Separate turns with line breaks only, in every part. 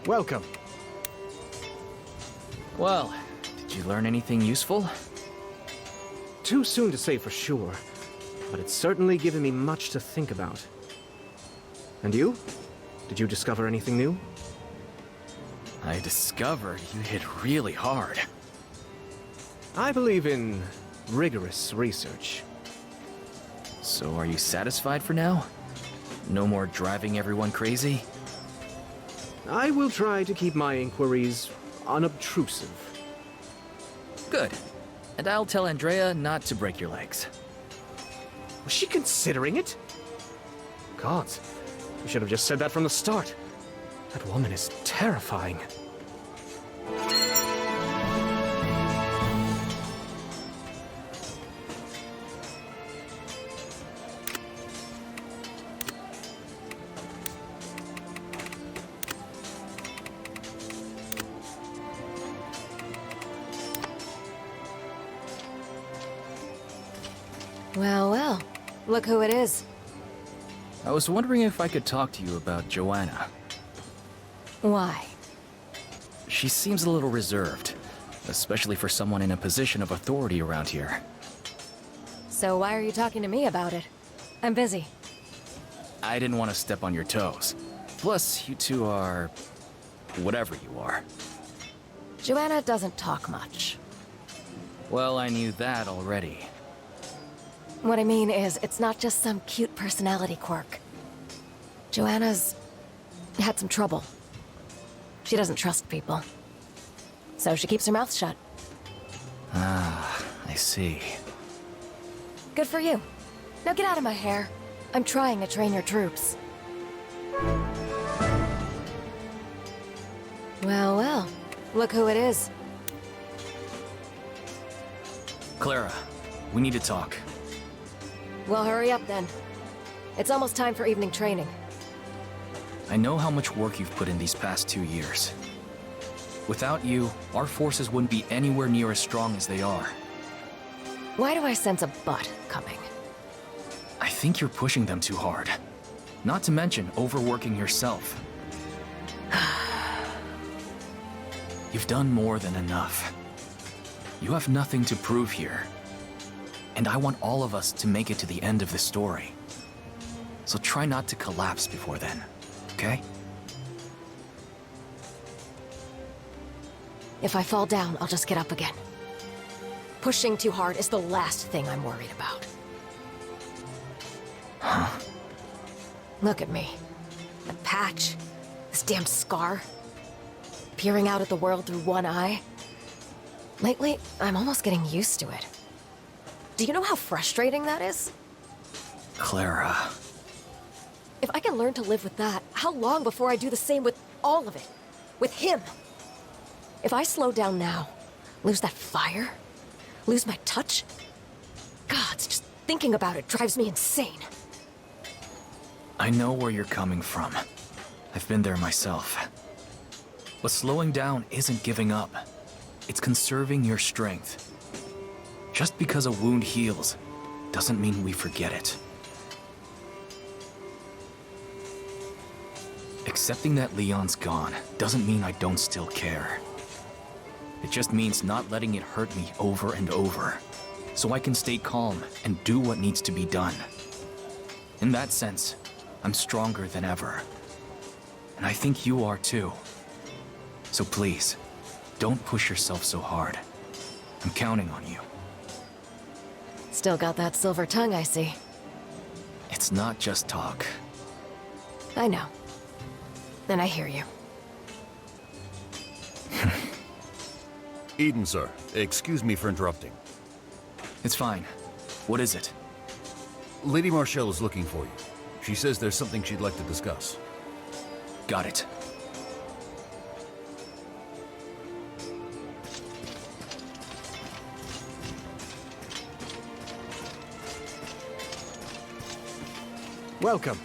Welcome.
Well, did you learn anything useful?
Too soon to say for sure, but it's certainly given me much to think about. And you? Did you discover anything new?
I discovered you hit really hard.
I believe in rigorous research.
So are you satisfied for now? No more driving everyone crazy?
I will try to keep my inquiries unobtrusive.
Good. And I'll tell Andrea not to break your legs.
Was she considering it? Gods, you should have just said that from the start. That woman is terrifying.
Well, well. Look who it is.
I was wondering if I could talk to you about Joanna.
Why?
She seems a little reserved, especially for someone in a position of authority around here.
So why are you talking to me about it? I'm busy.
I didn't want to step on your toes. Plus, you two are... whatever you are.
Joanna doesn't talk much.
Well, I knew that already.
What I mean is, it's not just some cute personality quirk. Joanna's had some trouble. She doesn't trust people. So she keeps her mouth shut.
Ah, I see.
Good for you. Now get out of my hair. I'm trying to train your troops. Well, well. Look who it is.
Clara, we need to talk.
Well, hurry up then. It's almost time for evening training.
I know how much work you've put in these past 2 years. Without you, our forces wouldn't be anywhere near as strong as they are.
Why do I sense a but coming?
I think you're pushing them too hard. Not to mention overworking yourself. You've done more than enough. You have nothing to prove here. And I want all of us to make it to the end of this story. So try not to collapse before then, okay?
If I fall down, I'll just get up again. Pushing too hard is the last thing I'm worried about.
Huh?
Look at me. The patch. This damn scar. Peering out at the world through one eye. Lately, I'm almost getting used to it. Do you know how frustrating that is?
Clara.
If I can learn to live with that, how long before I do the same with all of it? With him? If I slow down now, lose that fire, lose my touch, gods, just thinking about it drives me insane.
I know where you're coming from. I've been there myself. But slowing down isn't giving up. It's conserving your strength. Just because a wound heals doesn't mean we forget it. Accepting that Leon's gone doesn't mean I don't still care. It just means not letting it hurt me over and over, so I can stay calm and do what needs to be done. In that sense, I'm stronger than ever. And I think you are too. So please, don't push yourself so hard. I'm counting on you.
Still got that silver tongue, I see.
It's not just talk.
I know. And I hear you.
Eden, sir. Excuse me for interrupting.
It's fine. What is it?
Lady Marshall is looking for you. She says there's something she'd like to discuss.
Got it.
Welcome.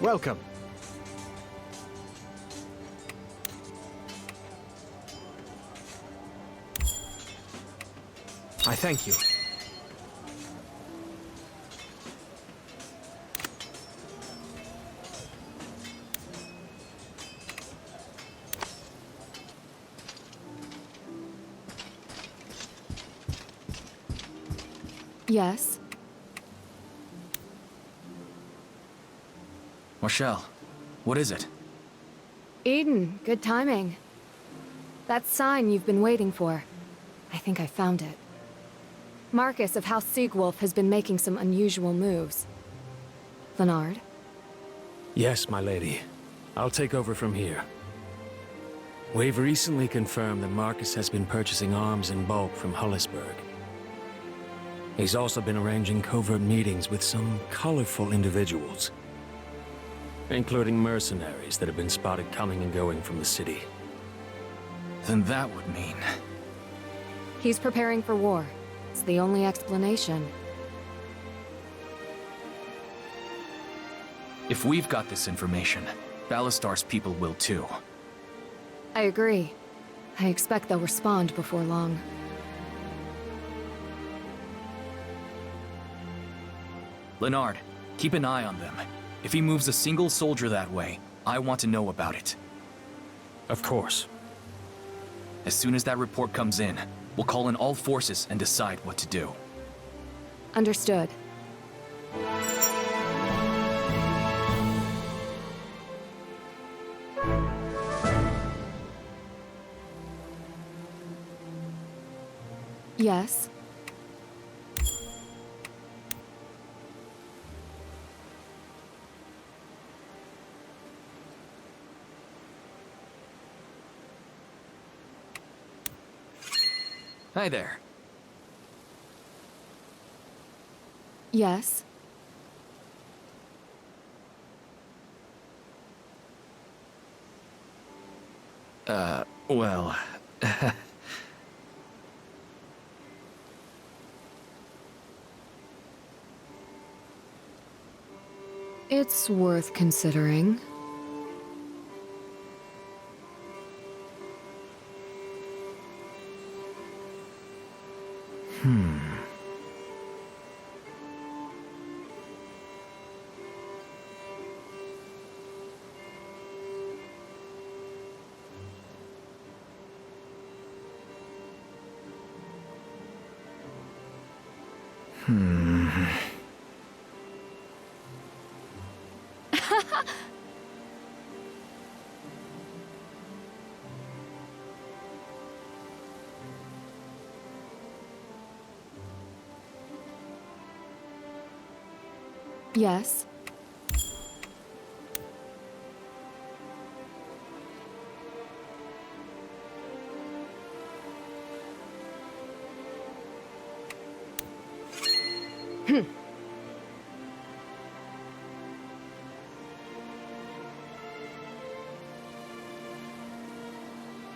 Welcome. I thank you.
Yes?
Marshall, what is it?
Eden, good timing. That sign you've been waiting for. I think I found it. Marcus of House Siegwolf has been making some unusual moves. Leonard?
Yes, my lady. I'll take over from here. We've recently confirmed that Marcus has been purchasing arms in bulk from Hullisburg. He's also been arranging covert meetings with some colorful individuals, including mercenaries that have been spotted coming and going from the city.
Then that would mean...
He's preparing for war. It's the only explanation.
If we've got this information, Ballastar's people will too.
I agree. I expect they'll respond before long.
Leonard, keep an eye on them. If he moves a single soldier that way, I want to know about it.
Of course.
As soon as that report comes in, we'll call in all forces and decide what to do.
Understood. Yes?
Hi there.
Yes?
Well...
It's worth considering. Yes?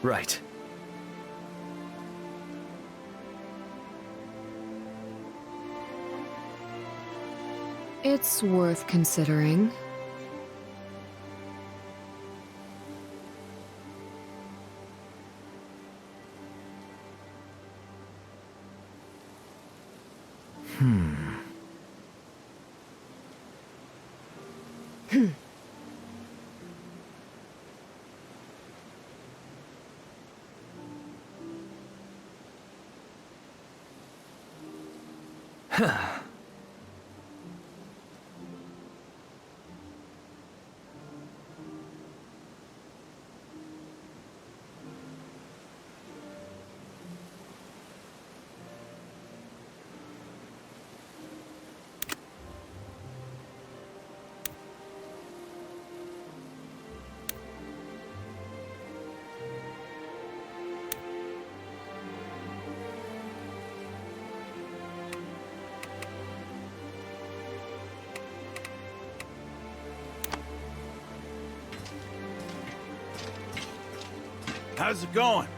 Right.
It's worth considering.
How's it going?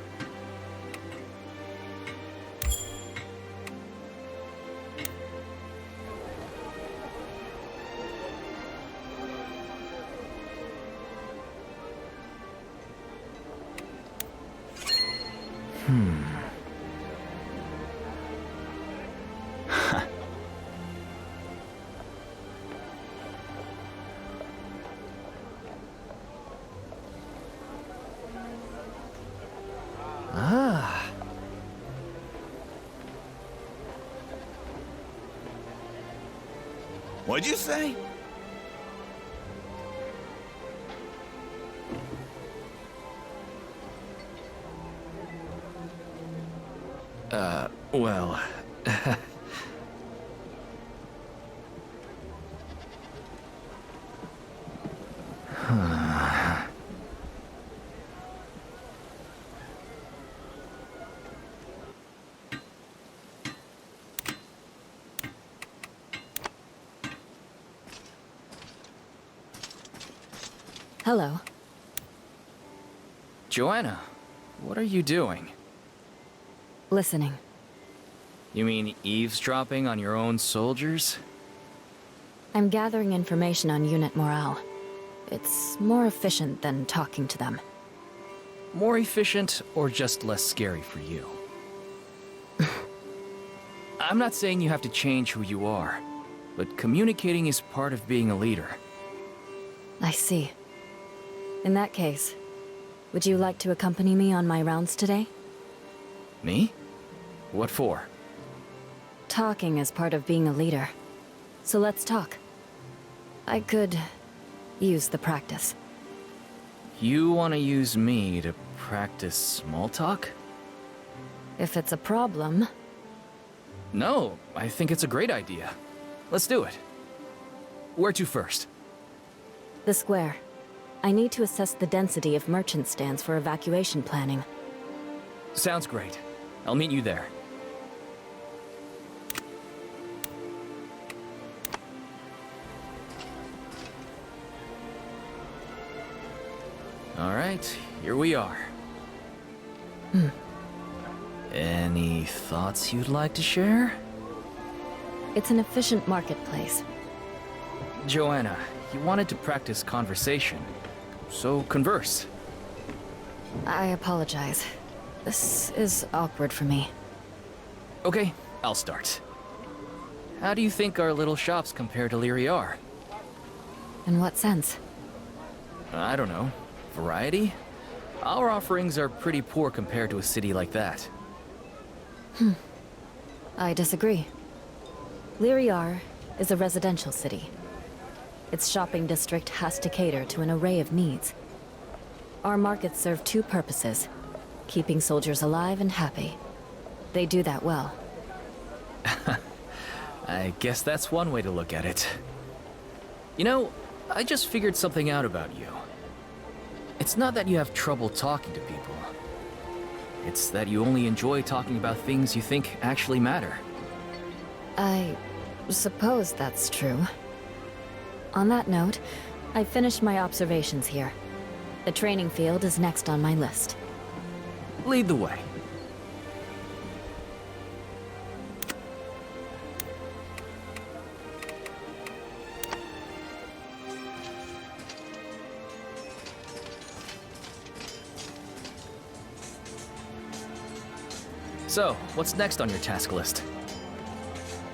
What'd you say?
Well...
Hello.
Joanna, what are you doing?
Listening.
You mean eavesdropping on your own soldiers?
I'm gathering information on unit morale. It's more efficient than talking to them.
More efficient or just less scary for you? I'm not saying you have to change who you are, but communicating is part of being a leader.
I see. In that case, would you like to accompany me on my rounds today?
Me? What for?
Talking is part of being a leader. So let's talk. I could use the practice.
You want to use me to practice small talk?
If it's a problem...
No, I think it's a great idea. Let's do it. Where to first?
The square. I need to assess the density of merchant stands for evacuation planning.
Sounds great. I'll meet you there. All right, here we are. Any thoughts you'd like to share?
It's an efficient marketplace.
Joanna, you wanted to practice conversation, so converse.
I apologize. This is awkward for me.
Okay, I'll start. How do you think our little shops compare to Lyriar?
In what sense?
I don't know. Variety? Our offerings are pretty poor compared to a city like that.
I disagree. Lyriar is a residential city. Its shopping district has to cater to an array of needs. Our markets serve two purposes: keeping soldiers alive and happy. They do that well.
I guess that's one way to look at it. You know, I just figured something out about you. It's not that you have trouble talking to people. It's that you only enjoy talking about things you think actually matter.
I suppose that's true. On that note, I've finished my observations here. The training field is next on my list.
Lead the way. So, what's next on your task list?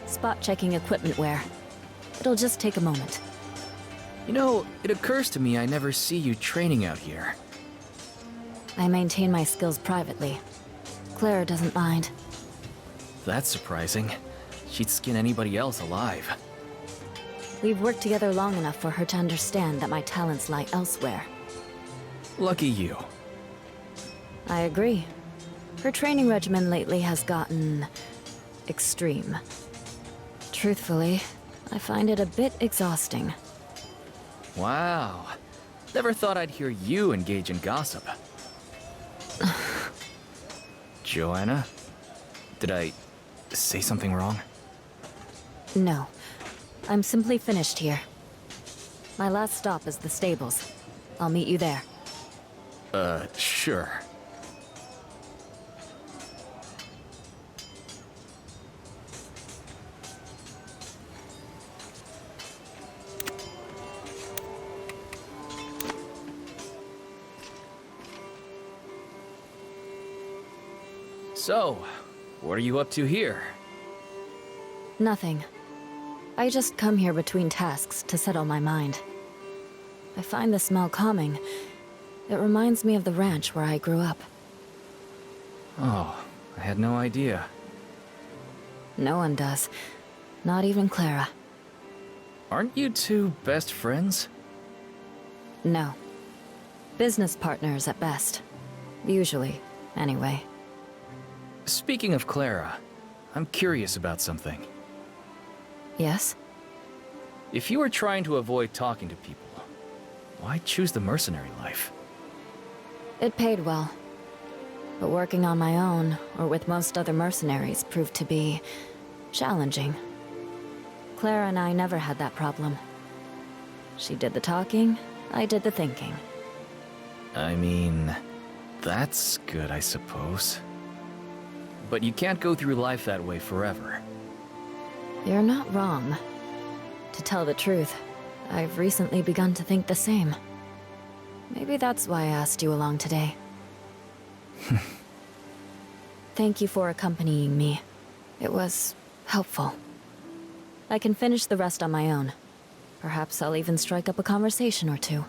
Spot checking equipment wear. It'll just take a moment.
You know, it occurs to me I never see you training out here.
I maintain my skills privately. Claire doesn't mind.
That's surprising. She'd skin anybody else alive.
We've worked together long enough for her to understand that my talents lie elsewhere.
Lucky you.
I agree. Her training regimen lately has gotten... extreme. Truthfully, I find it a bit exhausting.
Wow. Never thought I'd hear you engage in gossip. Joanna? Did I say something wrong?
No. I'm simply finished here. My last stop is the stables. I'll meet you there.
Sure. So, what are you up to here?
Nothing. I just come here between tasks to settle my mind. I find the smell calming. It reminds me of the ranch where I grew up.
Oh, I had no idea.
No one does. Not even Clara.
Aren't you two best friends?
No. Business partners at best. Usually, anyway.
Speaking of Clara, I'm curious about something.
Yes?
If you were trying to avoid talking to people, why choose the mercenary life?
It paid well. But working on my own, or with most other mercenaries, proved to be challenging. Clara and I never had that problem. She did the talking, I did the thinking.
I mean, that's good, I suppose. But you can't go through life that way forever.
You're not wrong. To tell the truth, I've recently begun to think the same. Maybe that's why I asked you along today. Thank you for accompanying me. It was helpful. I can finish the rest on my own. Perhaps I'll even strike up a conversation or two.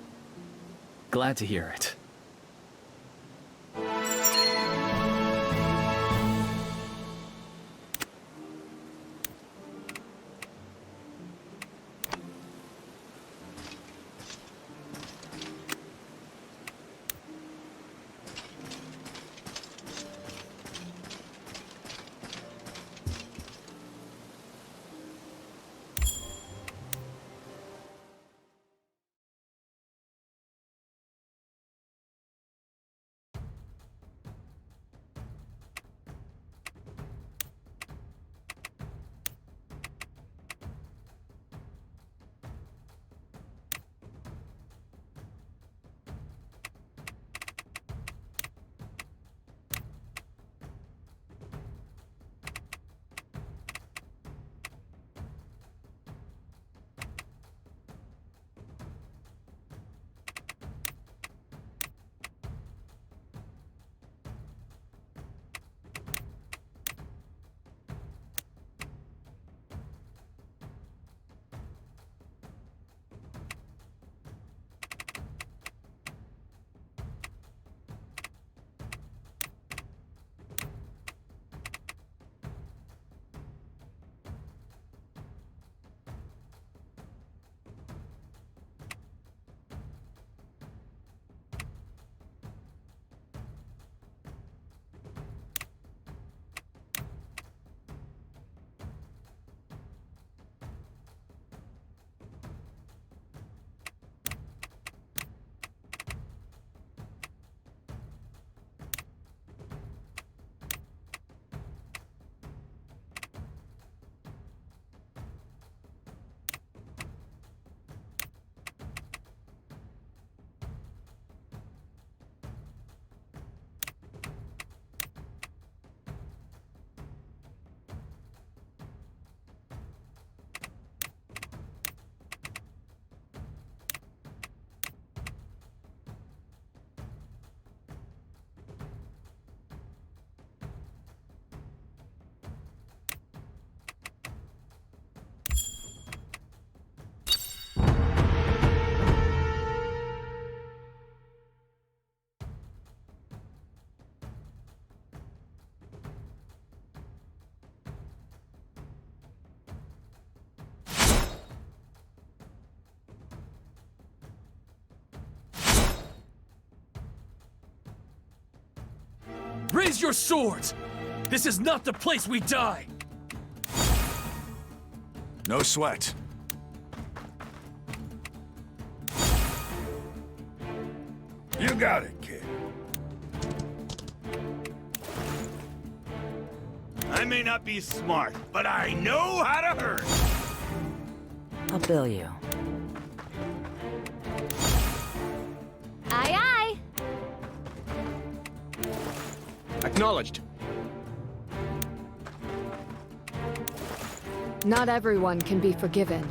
Glad to hear it.
Raise your swords! This is not the place we die!
No sweat. You got it, kid. I may not be smart, but I know how to hurt.
I'll bill you.
Aye, aye!
Acknowledged.
Not everyone can be forgiven.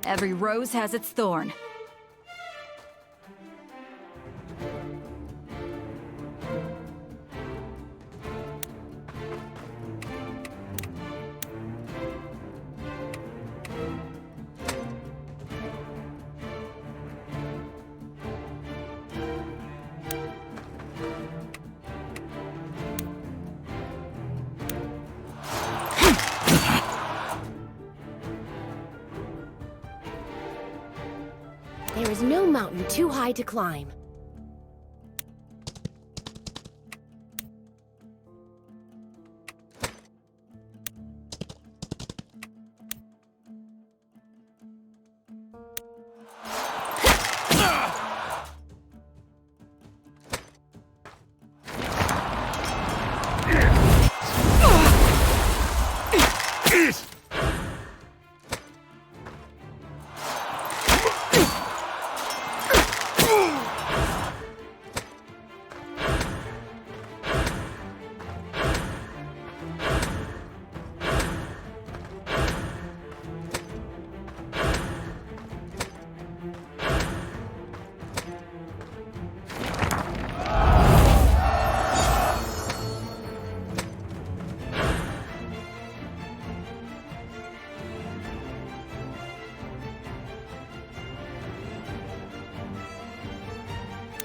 Every rose has its thorn.
There is no mountain too high to climb.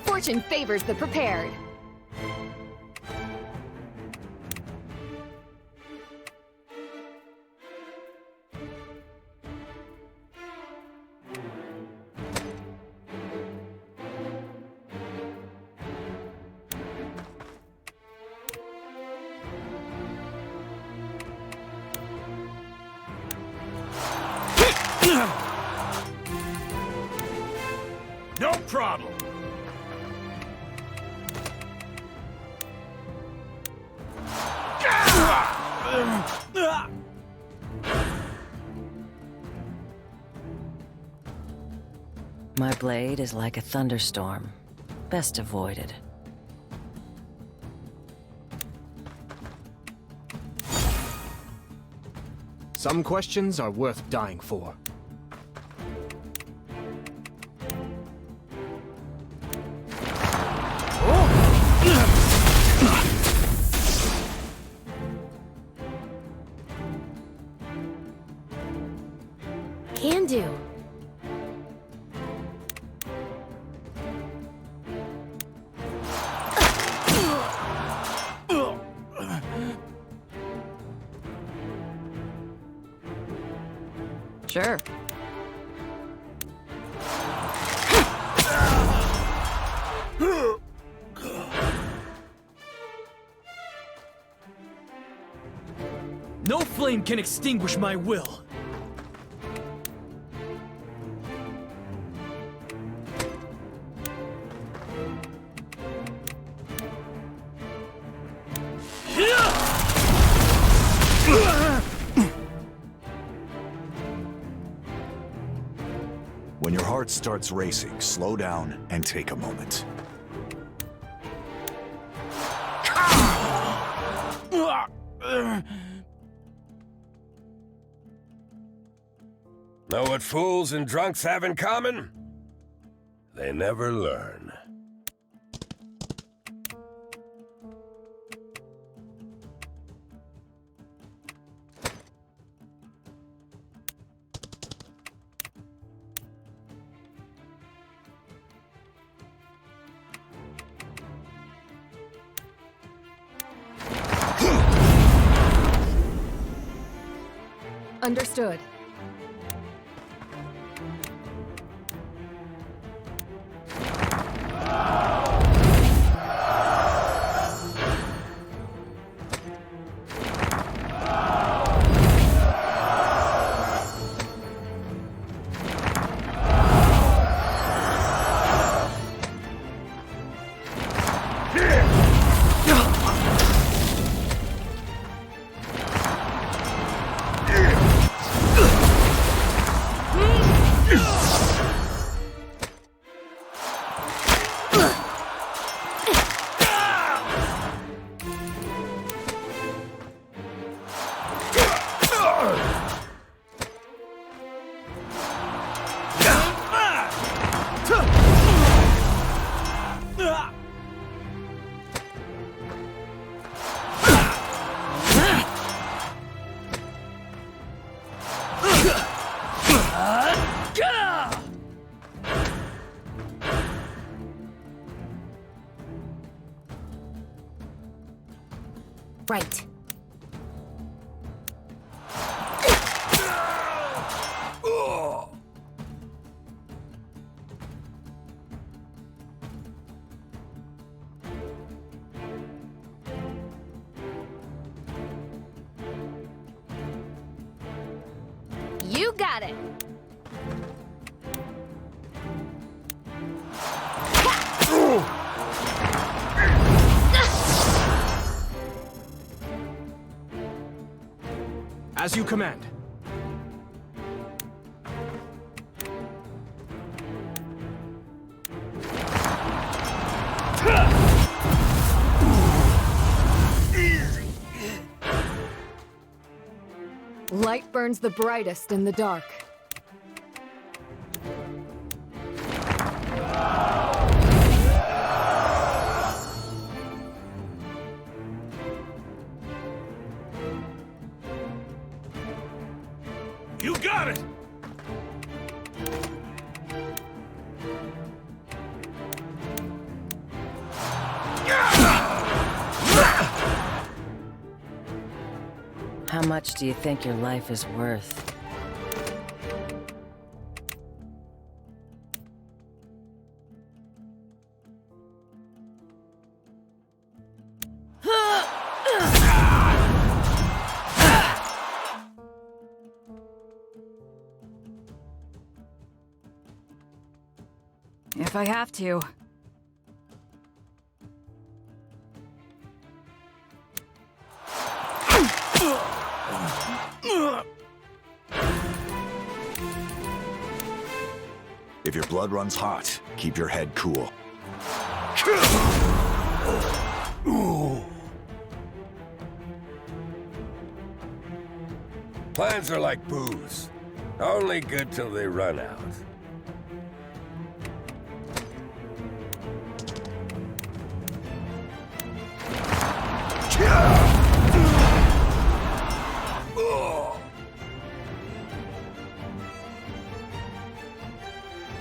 Fortune favors the prepared.
No problem.
My blade is like a thunderstorm. Best avoided.
Some questions are worth dying for.
Can do.
Sure.
No flame can extinguish my will.
When your heart starts racing, slow down and take a moment.
Know what fools and drunks have in common? They never learn.
Understood.
Right.
at it!
As you command.
Light burns the brightest in the dark.
You got it!
How much do you think your life is worth?
If I have to.
If your blood runs hot, keep your head cool.
Plans are like booze. Only good till they run out.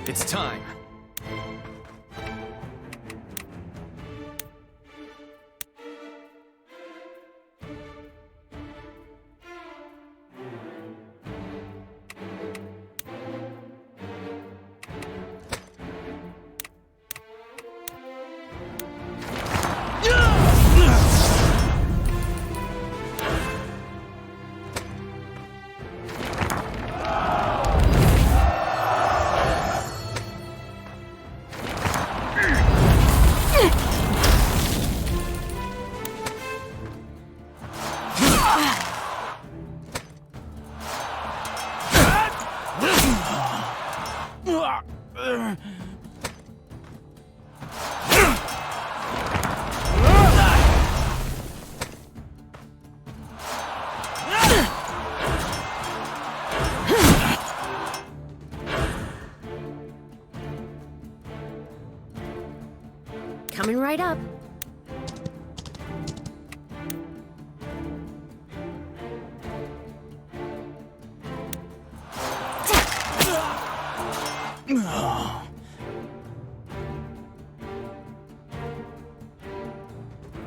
It's time.
Coming right up.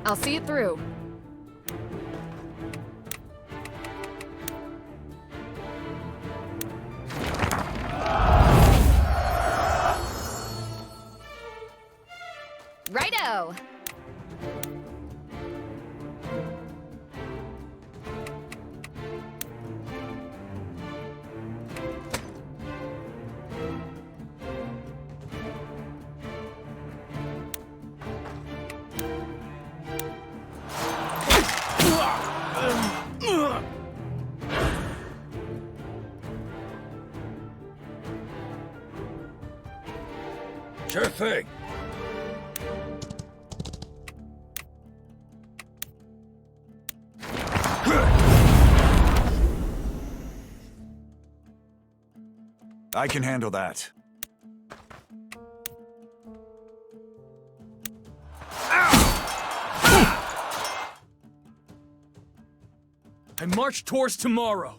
I'll see it through. Righto!
Sure thing.
I can handle that.
I march towards tomorrow.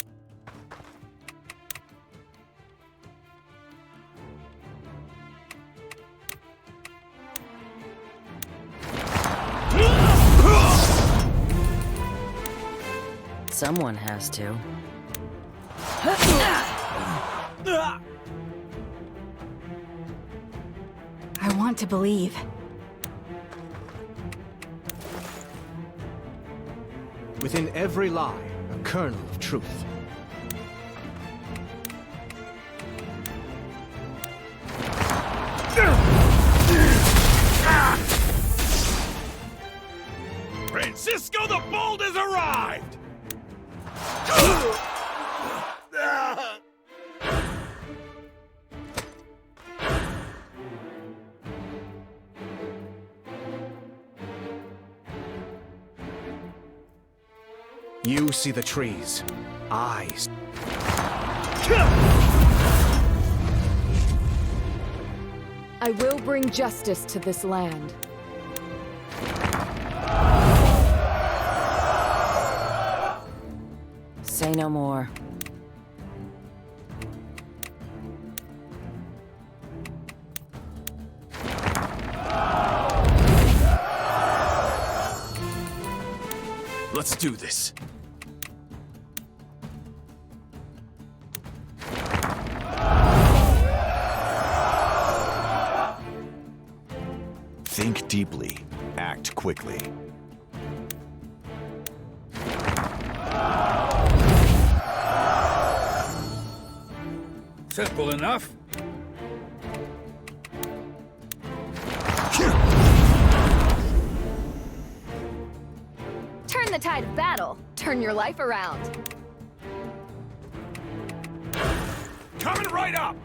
Someone has to.
I want to believe.
Within every lie, a kernel of truth.
Francisco the Bold has arrived!
You see the trees. Eyes.
I will bring justice to this land.
Say no more.
Let's do this.
Think deeply. Act quickly.
Simple enough.
Turn the tide of battle. Turn your life around.
Coming right up!